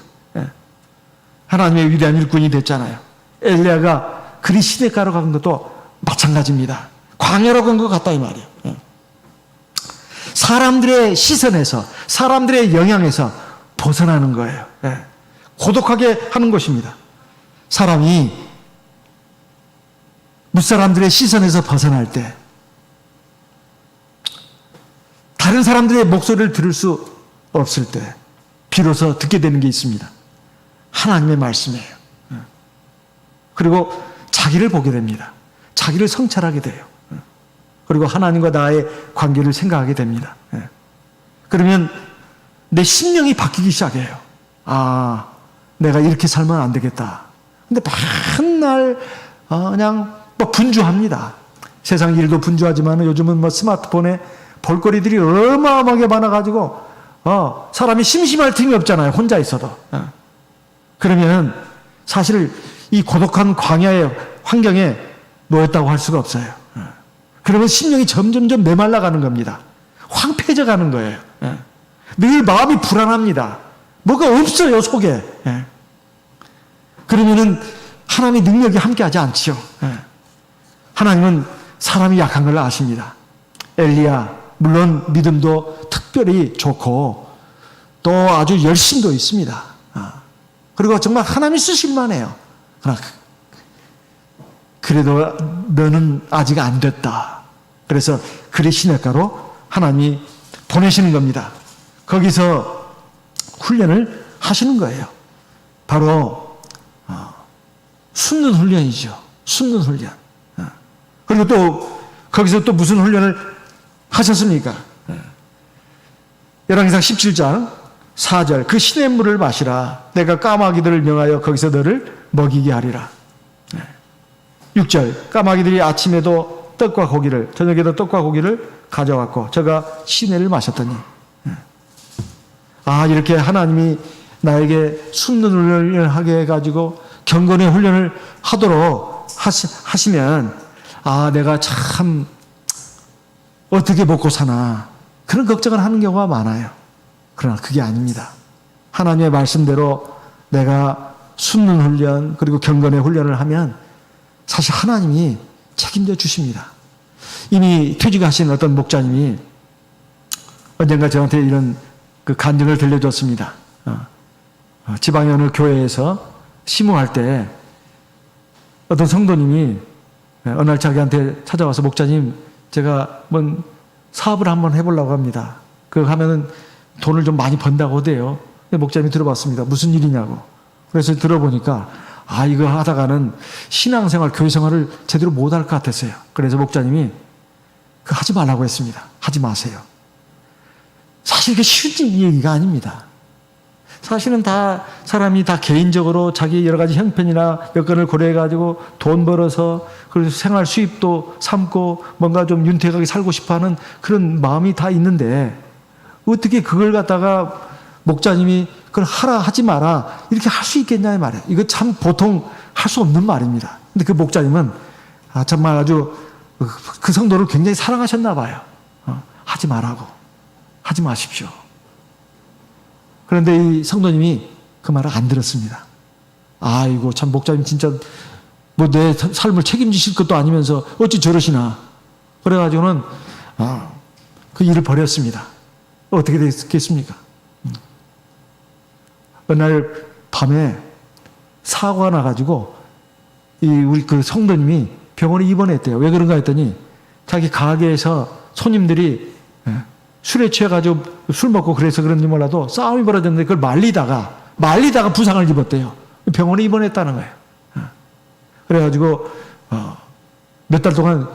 하나님의 위대한 일꾼이 됐잖아요. 엘리야가 그리 시내가로 간 것도 마찬가지입니다. 광야로 간 것 같다 이 말이에요. 사람들의 시선에서 사람들의 영향에서 벗어나는 거예요. 고독하게 하는 것입니다. 사람이 무사람들의 시선에서 벗어날 때 다른 사람들의 목소리를 들을 수 없을 때 비로소 듣게 되는 게 있습니다. 하나님의 말씀이에요. 그리고 자기를 보게 됩니다. 자기를 성찰하게 돼요. 그리고 하나님과 나의 관계를 생각하게 됩니다. 그러면 내 심령이 바뀌기 시작해요. 아, 내가 이렇게 살면 안 되겠다. 근데 맨날 그냥 뭐 분주합니다. 세상 일도 분주하지만 요즘은 뭐 스마트폰에 볼거리들이 어마어마하게 많아가지고 사람이 심심할 틈이 없잖아요. 혼자 있어도. 그러면 사실 이 고독한 광야의 환경에 놓였다고 할 수가 없어요. 그러면 심령이 점점점 메말라가는 겁니다. 황폐해져 가는 거예요. 늘 마음이 불안합니다. 뭐가 없어요, 속에. 그러면은 하나님의 능력이 함께하지 않지요. 하나님은 사람이 약한 걸 아십니다. 엘리야, 물론 믿음도 특별히 좋고 또 아주 열심도 있습니다. 그리고 정말 하나님이 쓰실만 해요. 그러나 그래도 너는 아직 안 됐다. 그래서 그리 시냇가로 하나님이 보내시는 겁니다. 거기서 훈련을 하시는 거예요. 바로 숨는 훈련이죠. 숨는 훈련. 그리고 또 거기서 또 무슨 훈련을 하셨습니까? 열왕기상 17장 4절 그 시냇물을 마시라. 내가 까마귀들을 명하여 거기서 너를 먹이게 하리라. 6절 까마귀들이 아침에도 떡과 고기를 저녁에도 떡과 고기를 가져왔고 저가 시내를 마셨더니 이렇게 하나님이 나에게 숨는 훈련을 하게 해가지고 경건의 훈련을 하도록 하시면 내가 참 어떻게 먹고 사나 그런 걱정을 하는 경우가 많아요. 그러나 그게 아닙니다. 하나님의 말씀대로 내가 숨는 훈련 그리고 경건의 훈련을 하면 사실 하나님이 책임져 주십니다. 이미 퇴직하신 어떤 목자님이 언젠가 저한테 이런 그 간증을 들려줬습니다. 지방의 어느 교회에서 심호할 때 어떤 성도님이 어느 날 자기한테 찾아와서 목자님 제가 뭔 사업을 한번 해보려고 합니다. 그거 하면은 돈을 좀 많이 번다고 하대요. 목자님이 들어봤습니다. 무슨 일이냐고. 그래서 들어보니까 이거 하다가는 신앙생활, 교회생활을 제대로 못할 것 같았어요. 그래서 목자님이 그거 하지 말라고 했습니다. 하지 마세요. 사실 이게 쉬운 얘기가 아닙니다. 사실은 다 사람이 다 개인적으로 자기 여러 가지 형편이나 여건을 고려해가지고 돈 벌어서 그래서 생활 수입도 삼고 뭔가 좀 윤택하게 살고 싶어하는 그런 마음이 다 있는데 어떻게 그걸 갖다가 목자님이 그걸 하라 하지 마라 이렇게 할 수 있겠냐 이 말이에요. 이거 참 보통 할 할 수 없는 말입니다. 근데 그 목자님은 정말 아주 그 성도를 굉장히 사랑하셨나 봐요. 하지 말라고. 하지 마십시오. 그런데 이 성도님이 그 말을 안 들었습니다. 아이고 참 목자님 진짜 뭐 내 삶을 책임지실 것도 아니면서 어찌 저러시나. 그래가지고는 그 일을 버렸습니다. 어떻게 됐겠습니까? 어느 날 밤에 사고가 나가지고 우리 그 성도님이 병원에 입원했대요. 왜 그런가 했더니 자기 가게에서 손님들이 술에 취해가지고 술 먹고 그래서 그런지 몰라도 싸움이 벌어졌는데 그걸 말리다가 부상을 입었대요. 병원에 입원했다는 거예요. 그래가지고 몇 달 동안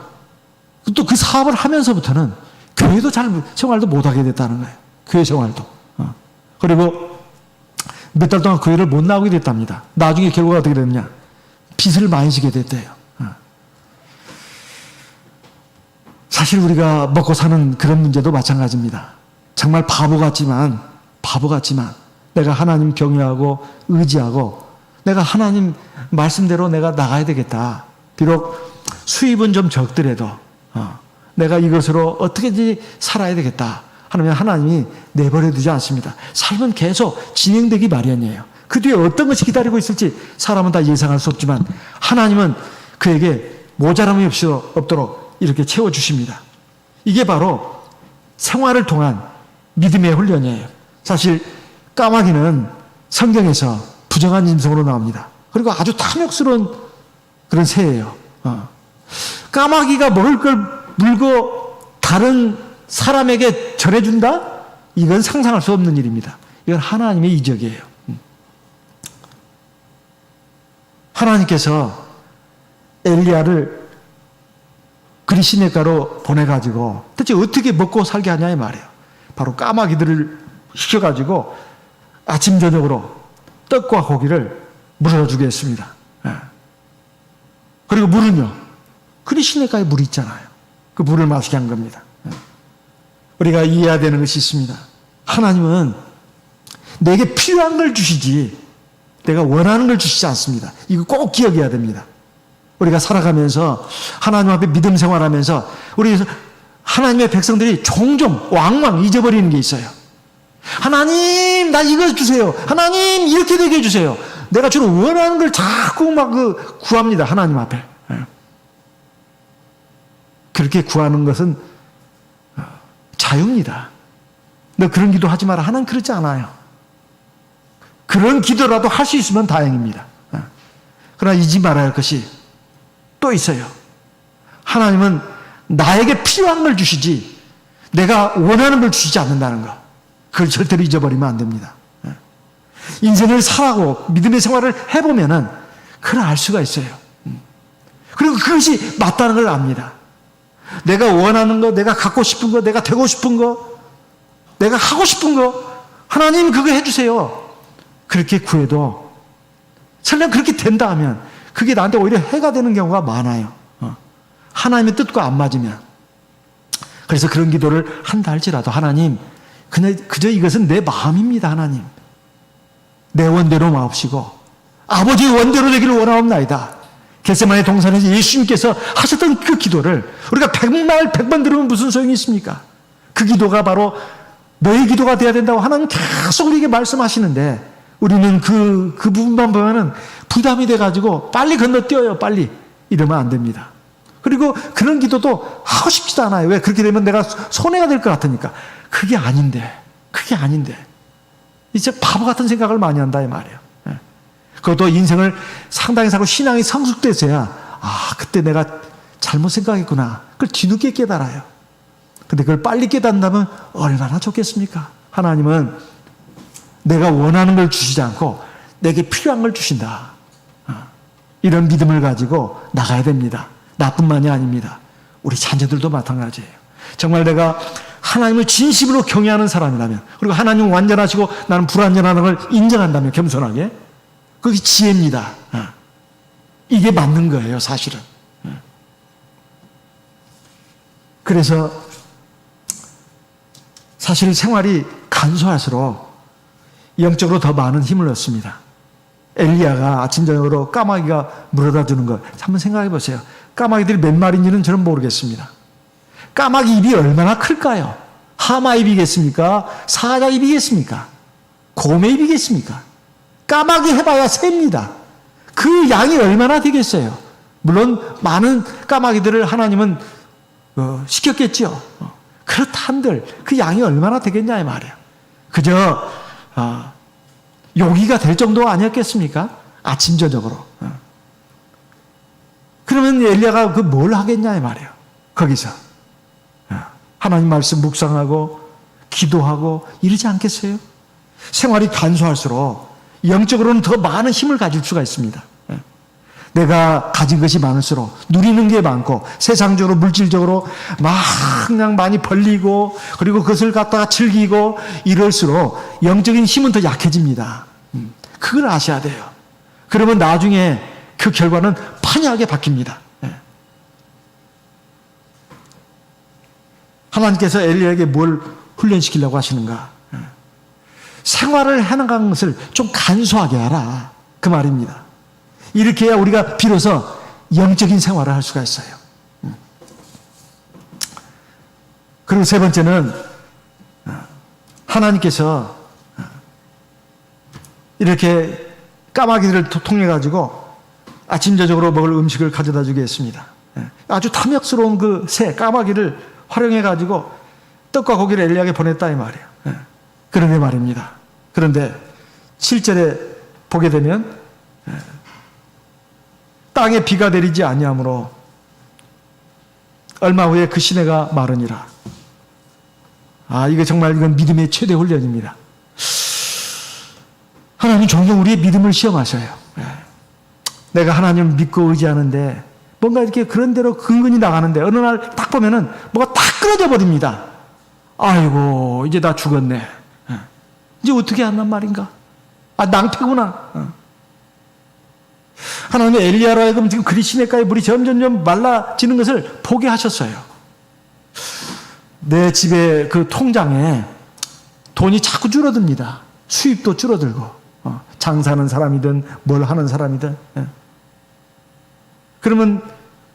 또 그 사업을 하면서부터는 교회도 잘 생활도 못하게 됐다는 거예요. 교회 생활도. 그리고 몇 달 동안 교회를 못 나오게 됐답니다. 나중에 결과가 어떻게 됐느냐. 빚을 많이 지게 됐대요. 사실 우리가 먹고 사는 그런 문제도 마찬가지입니다. 정말 바보 같지만 내가 하나님 경외하고 의지하고 내가 하나님 말씀대로 내가 나가야 되겠다. 비록 수입은 좀 적더라도 내가 이것으로 어떻게든지 살아야 되겠다 하면 하나님이 내버려 두지 않습니다. 삶은 계속 진행되기 마련이에요. 그 뒤에 어떤 것이 기다리고 있을지 사람은 다 예상할 수 없지만 하나님은 그에게 모자람이 없도록 이렇게 채워주십니다. 이게 바로 생활을 통한 믿음의 훈련이에요. 사실 까마귀는 성경에서 부정한 인성으로 나옵니다. 그리고 아주 탐욕스러운 그런 새예요. 까마귀가 먹을 걸 물고 다른 사람에게 전해준다? 이건 상상할 수 없는 일입니다. 이건 하나님의 이적이에요. 하나님께서 엘리야를 그리시네가로 보내가지고 대체 어떻게 먹고 살게 하냐 이 말이에요. 바로 까마귀들을 시켜가지고 아침 저녁으로 떡과 고기를 물어주게 했습니다. 그리고 물은요. 그리시네가에 물이 있잖아요. 그 물을 마시게 한 겁니다. 우리가 이해해야 되는 것이 있습니다. 하나님은 내게 필요한 걸 주시지 내가 원하는 걸 주시지 않습니다. 이거 꼭 기억해야 됩니다. 우리가 살아가면서 하나님 앞에 믿음 생활하면서 우리 하나님의 백성들이 종종 왕왕 잊어버리는 게 있어요. 하나님 나 이거 주세요. 하나님 이렇게 되게 해주세요. 내가 주로 원하는 걸 자꾸 막 구합니다. 하나님 앞에. 그렇게 구하는 것은 자유입니다. 너 그런 기도 하지 마라. 하나님 그러지 않아요. 그런 기도라도 할 수 있으면 다행입니다. 그러나 잊지 말아야 할 것이 또 있어요. 하나님은 나에게 필요한 걸 주시지 내가 원하는 걸 주시지 않는다는 거. 그걸 절대로 잊어버리면 안 됩니다. 인생을 살아고 믿음의 생활을 해보면은 그걸 알 수가 있어요. 그리고 그것이 맞다는 걸 압니다. 내가 원하는 거, 내가 갖고 싶은 거, 내가 되고 싶은 거, 내가 하고 싶은 거 하나님 그거 해주세요. 그렇게 구해도 설령 그렇게 된다 하면 그게 나한테 오히려 해가 되는 경우가 많아요. 하나님의 뜻과 안 맞으면. 그래서 그런 기도를 한다 할지라도 하나님 그저 이것은 내 마음입니다. 하나님 내 원대로 마옵시고 아버지의 원대로 되기를 원하옵나이다. 겟세마네 동산에서 예수님께서 하셨던 그 기도를 우리가 100말 100번 들으면 무슨 소용이 있습니까? 그 기도가 바로 너의 기도가 돼야 된다고 하나님 계속 우리에게 말씀하시는데 우리는 그 부분만 보면은 부담이 돼가지고 빨리 건너뛰어요. 빨리 이러면 안 됩니다. 그리고 그런 기도도 하고 싶지도 않아요. 왜? 그렇게 되면 내가 손해가 될 것 같으니까. 그게 아닌데 이제 바보 같은 생각을 많이 한다 이 말이에요. 그것도 인생을 상당히 살고 신앙이 성숙돼서야 그때 내가 잘못 생각했구나. 그걸 뒤늦게 깨달아요. 근데 그걸 빨리 깨닫는다면 얼마나 좋겠습니까? 하나님은 내가 원하는 걸 주시지 않고 내게 필요한 걸 주신다. 이런 믿음을 가지고 나가야 됩니다. 나뿐만이 아닙니다. 우리 자녀들도 마찬가지예요. 정말 내가 하나님을 진심으로 경외하는 사람이라면 그리고 하나님은 완전하시고 나는 불완전하는 걸 인정한다면 겸손하게 그게 지혜입니다. 이게 맞는 거예요. 사실은. 그래서 사실 생활이 간소할수록 영적으로 더 많은 힘을 얻습니다. 엘리야가 아침 저녁으로 까마귀가 물어다 주는 거 한번 생각해 보세요. 까마귀들이 몇 마리인지는 저는 모르겠습니다. 까마귀 입이 얼마나 클까요? 하마 입이겠습니까? 사자 입이겠습니까? 곰의 입이겠습니까? 까마귀 해봐야 셉니다. 그 양이 얼마나 되겠어요? 물론 많은 까마귀들을 하나님은 시켰겠지요. 그렇다 한들 그 양이 얼마나 되겠냐 이 말이에요. 그저 요기가 될 정도가 아니었겠습니까? 아침 저녁으로. 그러면 엘리야가 그 뭘 하겠냐 이 말이에요. 거기서 하나님 말씀 묵상하고 기도하고 이러지 않겠어요? 생활이 간소할수록 영적으로는 더 많은 힘을 가질 수가 있습니다. 내가 가진 것이 많을수록 누리는 게 많고 세상적으로 물질적으로 막 그냥 많이 벌리고 그리고 그것을 갖다가 즐기고 이럴수록 영적인 힘은 더 약해집니다. 그걸 아셔야 돼요. 그러면 나중에 그 결과는 판이하게 바뀝니다. 하나님께서 엘리야에게 뭘 훈련시키려고 하시는가? 생활을 해나가는 것을 좀 간소하게 하라. 그 말입니다. 이렇게 해야 우리가 비로소 영적인 생활을 할 수가 있어요. 그리고 세 번째는 하나님께서 이렇게 까마귀들을 통해 가지고 아침 저녁으로 먹을 음식을 가져다 주게 했습니다. 아주 탐욕스러운 그 새 까마귀를 활용해 가지고 떡과 고기를 엘리야에게 보냈다 이 말이에요. 그런데 말입니다. 그런데 7절에 보게 되면 땅에 비가 내리지 아니하므로 얼마 후에 그 시내가 마르니라. 이게 정말 이건 믿음의 최대 훈련입니다. 하나님 종종 우리의 믿음을 시험하셔요. 내가 하나님을 믿고 의지하는데 뭔가 이렇게 그런 대로 근근히 나가는데 어느 날 딱 보면은 뭐가 딱 끊어져 버립니다. 아이고 이제 나 죽었네. 이제 어떻게 한단 말인가? 낭패구나. 하나님의 엘리야로 하여금 지금 그리 시냇가에 물이 점점 말라지는 것을 보게 하셨어요. 내 집에 그 통장에 돈이 자꾸 줄어듭니다. 수입도 줄어들고 장사하는 사람이든 뭘 하는 사람이든. 그러면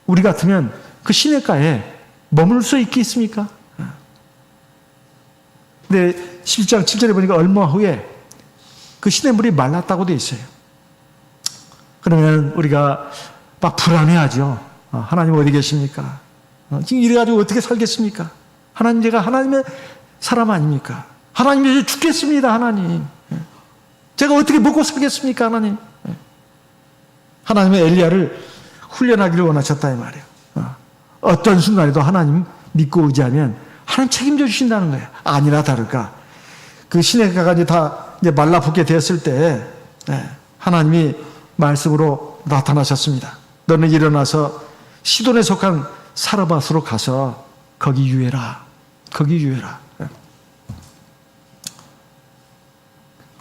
우리 같으면 그 시냇가에 머물 수 있겠습니까? 근데 11장 7절에 보니까 얼마 후에 그 시냇물이 말랐다고 되어 있어요. 그러면 우리가 막 불안해하죠. 하나님 어디 계십니까? 지금 이래가지고 어떻게 살겠습니까? 하나님 제가 하나님의 사람 아닙니까? 하나님 이제 죽겠습니다. 하나님 제가 어떻게 먹고 살겠습니까? 하나님. 하나님의 엘리야를 훈련하기를 원하셨다 이 말이에요. 어떤 순간에도 하나님 믿고 의지하면 하나님 책임져 주신다는 거예요. 아니나 다를까 그 시내가가 이제 다 이제 말라붙게 되었을 때 하나님이 말씀으로 나타나셨습니다. 너는 일어나서 시돈에 속한 사르밧으로 가서 거기 유해라. 거기 유해라.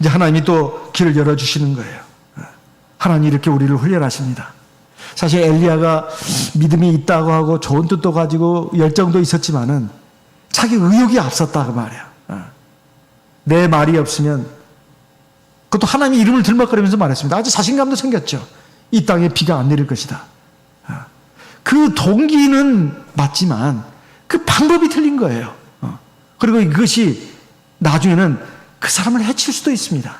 이제 하나님이 또 길을 열어주시는 거예요. 하나님이 이렇게 우리를 훈련하십니다. 사실 엘리야가 믿음이 있다고 하고 좋은 뜻도 가지고 열정도 있었지만은 자기 의욕이 앞섰다 그 말이야. 내 말이 없으면 그것도 하나님의 이름을 들먹거리면서 말했습니다. 아주 자신감도 생겼죠. 이 땅에 비가 안 내릴 것이다. 그 동기는 맞지만 그 방법이 틀린 거예요. 그리고 이것이 나중에는 그 사람을 해칠 수도 있습니다.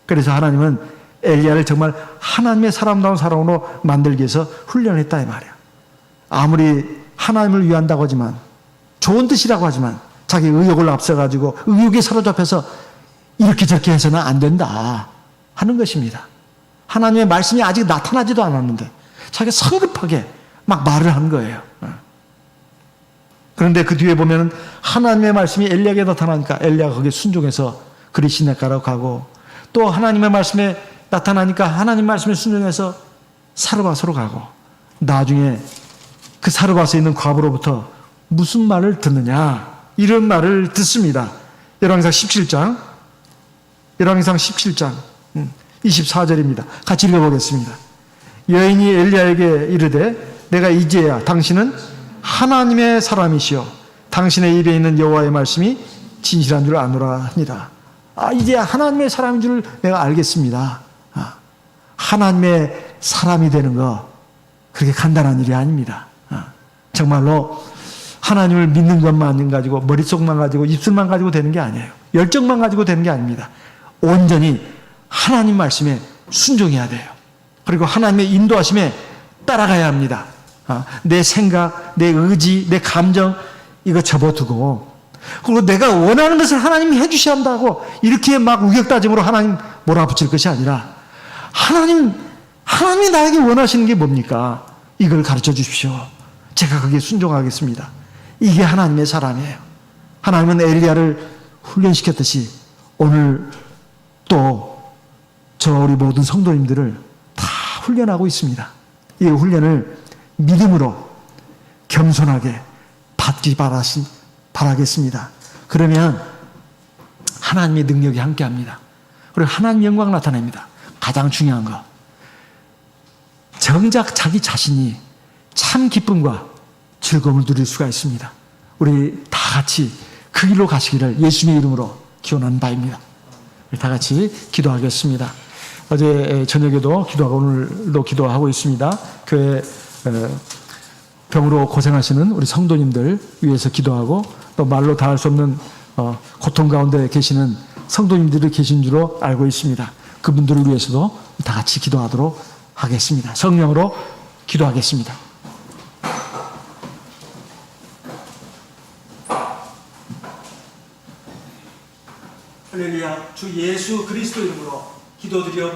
그래서 하나님은 엘리야를 정말 하나님의 사람다운 사람으로 만들기 위해서 훈련했다 이 말이야. 아무리 하나님을 위한다고 하지만 좋은 뜻이라고 하지만 자기 의욕을 앞서가지고 의욕에 사로잡혀서 이렇게 저렇게 해서는 안 된다 하는 것입니다. 하나님의 말씀이 아직 나타나지도 않았는데 자기가 성급하게 막 말을 한 거예요. 그런데 그 뒤에 보면 하나님의 말씀이 엘리야에게 나타나니까 엘리야가 거기에 순종해서 그리 시냇가로 가고 또 하나님의 말씀에 나타나니까 하나님 말씀에 순종해서 사르밧으로 가고 나중에 그 사르밧에 있는 과부로부터 무슨 말을 듣느냐 이런 말을 듣습니다. 열왕기상 17장 24절입니다. 같이 읽어보겠습니다. 여인이 엘리야에게 이르되 내가 이제야 당신은 하나님의 사람이시여 당신의 입에 있는 여호와의 말씀이 진실한 줄 아노라 하니라. 이제 하나님의 사람인 줄 내가 알겠습니다. 하나님의 사람이 되는 거 그렇게 간단한 일이 아닙니다. 정말로 하나님을 믿는 것만 가지고 머릿속만 가지고 입술만 가지고 되는 게 아니에요. 열정만 가지고 되는 게 아닙니다. 온전히 하나님 말씀에 순종해야 돼요. 그리고 하나님의 인도하심에 따라가야 합니다. 내 생각, 내 의지, 내 감정 이거 접어두고 그리고 내가 원하는 것을 하나님이 해주셔야 한다고 이렇게 막 우격다짐으로 하나님 몰아붙일 것이 아니라 하나님이 나에게 원하시는 게 뭡니까? 이걸 가르쳐 주십시오. 제가 거기에 순종하겠습니다. 이게 하나님의 사람이에요. 하나님은 엘리야를 훈련시켰듯이 오늘 또 저 우리 모든 성도님들을 다 훈련하고 있습니다. 이 훈련을 믿음으로 겸손하게 받기 바라겠습니다. 그러면 하나님의 능력이 함께합니다. 그리고 하나님 영광 나타납니다. 가장 중요한 거. 정작 자기 자신이 참 기쁨과 즐거움을 누릴 수가 있습니다. 우리 다 같이 그 길로 가시기를 예수님의 이름으로 기원하는 바입니다. 우리 다 같이 기도하겠습니다. 어제 저녁에도 기도하고 오늘도 기도하고 있습니다. 교회 병으로 고생하시는 우리 성도님들 위해서 기도하고 또 말로 다 할 수 없는 고통 가운데 계시는 성도님들이 계신 줄로 알고 있습니다. 그분들을 위해서도 다 같이 기도하도록 하겠습니다. 성령으로 기도하겠습니다. 할렐루야. 주 예수 그리스도 이름으로 기도드려